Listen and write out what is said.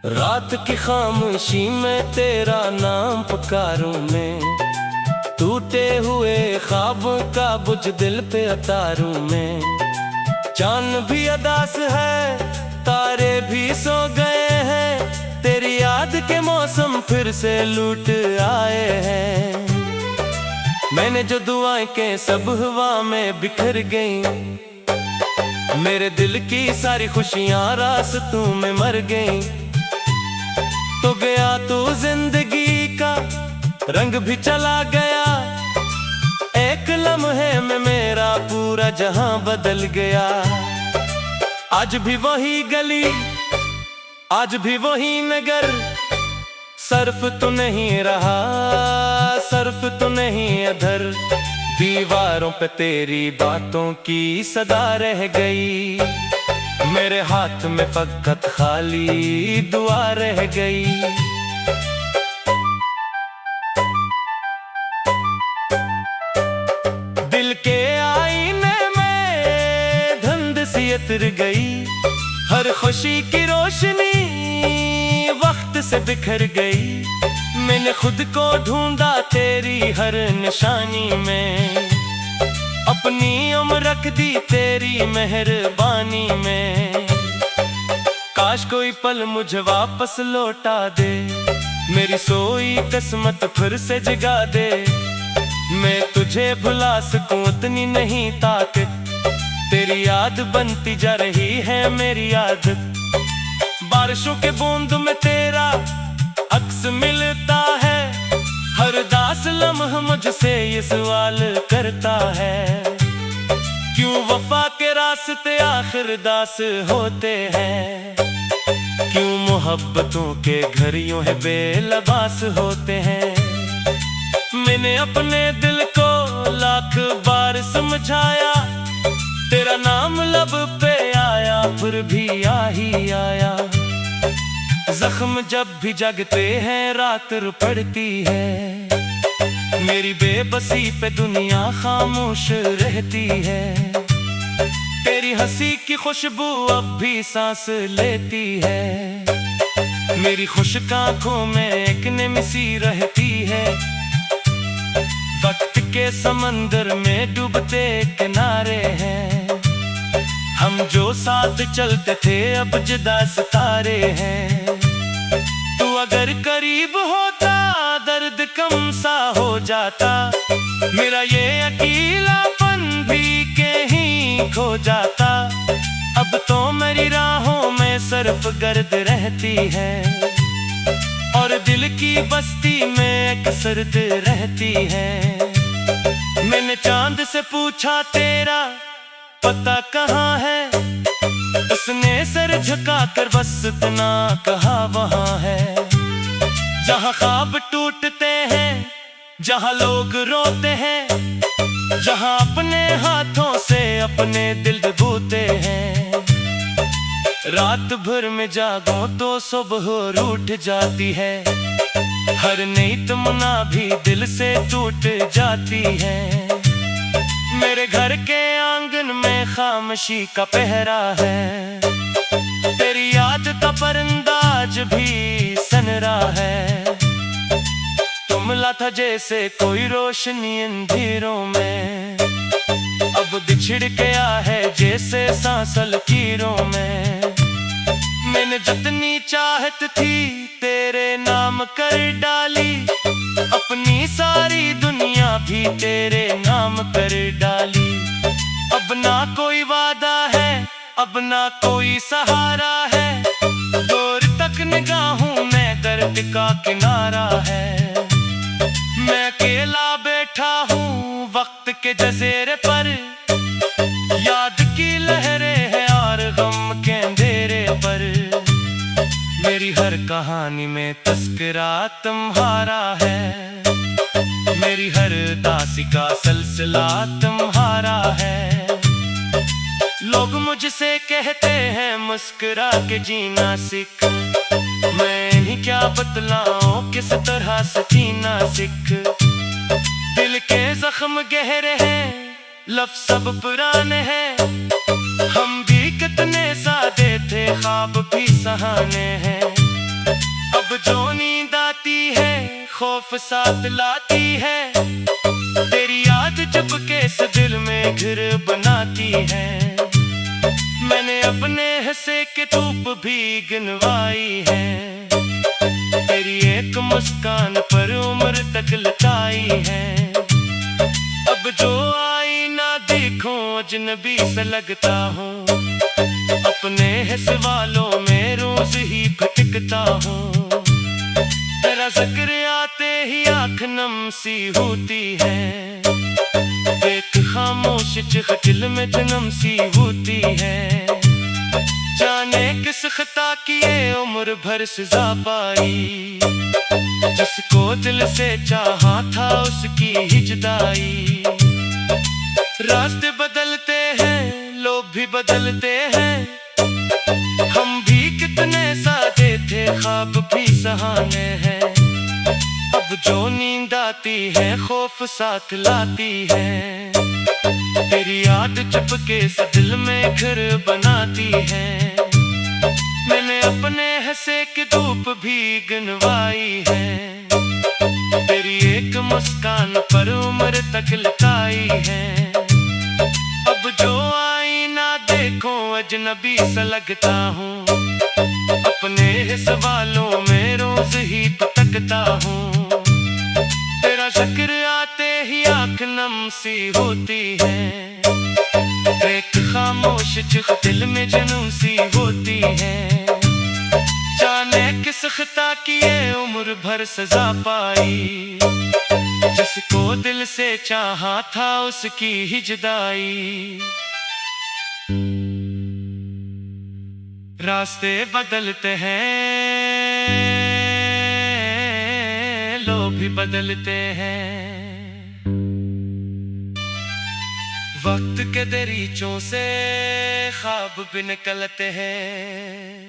रात की खामोशी में तेरा नाम पुकारूं मैं, टूटे हुए ख्वाब का बुझ दिल पे उतारूं मैं। चांद भी अदास है, तारे भी सो गए हैं, तेरी याद के मौसम फिर से लूट आए हैं। मैंने जो दुआएं के सब हवा में बिखर गई, मेरे दिल की सारी खुशियां रास्तों में मर गई। तो गया तू जिंदगी का रंग भी चला गया, एक लम्हे में मेरा पूरा जहां बदल गया। आज भी वही गली, आज भी वही नगर, सर्फ तो नहीं रहा, सर्फ तो नहीं अधर। दीवारों पे तेरी बातों की सदा रह गई, मेरे हाथ में फकत खाली दुआ रह गई। दिल के आईने में धुंध सी उतर गई, हर खुशी की रोशनी वक्त से बिखर गई। मैंने खुद को ढूंढा तेरी हर निशानी में, अपनी उम्र रख दी तेरी मेहरबानी में। काश कोई पल मुझे वापस लौटा दे, मेरी सोई किस्मत फिर से जगा दे। मैं तुझे भुला सकूं इतनी नहीं ताकत, तेरी याद बनती जा रही है मेरी आदत। बारिशों के बूंद में तेरा अक्स मिलता है, हर दास लम्हा मुझसे ये सवाल करता है, क्यों वफा के रास्ते आखिर दास होते हैं, क्यों मोहब्बतों के घर यूं है बेलबास होते हैं। मैंने अपने दिल को लाख बार समझाया, तेरा नाम लब पे आया फिर भी आ ही आया। जख्म जब भी जगते हैं रात पड़ती है, मेरी बेबसी पे दुनिया खामोश रहती है। तेरी हंसी की खुशबू अब भी सांस लेती है, मेरी खुश्क आंखों में एक निमसी रहती है। वक्त के समंदर में डूबते किनारे हैं, हम जो साथ चलते थे अब जुदा सितारे हैं। तू अगर करीब होता दर्द कम सा हो जाता, मेरा ये अकेलापन भी कहीं खो जाता। अब तो मेरी राहों में सिर्फ गर्द रहती है, और दिल की बस्ती में एक सर्द रहती है। मैंने चांद से पूछा तेरा पता कहाँ है, उसने सर झुका कर बस इतना कहा वहाँ है। जहाँ ख्वाब टूटते हैं, जहाँ लोग रोते हैं, जहाँ अपने हाथों से अपने दिल डूबते हैं। रात भर में जागो तो सुबह रूठ जाती है, हर नई तमन्ना भी दिल से टूट जाती है। मेरे घर के आंगन में खामोशी का पहरा है, तेरी याद का परिंदा आज भी सन रहा है। तुम मिला था जैसे कोई रोशनी अंधेरों में, अब बिछड़ गया है जैसे सांस लकीरों में। मैंने जितनी चाहत थी तेरे नाम कर डाली, अपनी सारी दुनिया भी तेरे नाम कर डाली। अब ना कोई वादा है, अब ना कोई सहारा है, दूर तक निगाहों में दर्द का किनारा है। मैं अकेला बैठा हूँ वक्त के जज़ीरे पर, याद की लहरें हैं और गम के अंधेरे पर। मेरी हर कहानी में तस्करा तुम्हारा है, मेरी हर दासी का सिलसिला तुम्हारा है। लोग मुझसे कहते हैं मुस्कुरा के जीना सीख, मैं नहीं क्या बतलाऊं किस तरह से जीना सीख। दिल के जख्म गहरे हैं, लफ्ज़ सब पुराने हैं, हम भी कितने सादे थे ख्वाब भी सहाने हैं। अब जो नींद आती है खौफ साथ लाती है, तेरी याद चुपके से दिल में घर बनाती है। मैंने अपने हंसे के धूप भी गिनवाई है, तेरी एक मुस्कान पर उम्र तक लटाई है। अब जो आईना देखूं अजनबी सा लगता हूँ, अपने हिस्स वालों में रोज ही भटकता हूँ। तेरा जिक्र आते ही आँख नम सी होती है, एक खामोश दिल में जन्म सी होती है। जाने किस खता की ये उम्र भर सजा पाई, जिसको दिल से चाहा था उसकी ही जुदाई। रास्ते बदलते हैं लोग भी बदलते हैं, हम भी कितने सादे थे ख्वाब भी सहाने हैं। अब जो नींद आती है खौफ साथ लाती है, तेरी याद चुपके से दिल में घर बनाती है। मैंने अपने हंसे की धूप भी गिनवाई है, तेरी एक मुस्कान पर उम्र तक लटाई है। अब जो आईना देखो अजनबी सा लगता हूँ, अपने हिस्स वालों में रोज ही भटकता हूँ। तेरा जिक्र आते ही आँख नम सी होती है, एक खामोश दिल में जुनून सी होती है। जाने किस खता की ये उम्र भर सजा पाई, जिसको दिल से चाहा था उसकी ही जुदाई। रास्ते बदलते हैं लोग भी बदलते हैं, वक्त के दरीचों से ख्वाब भी निकलते हैं।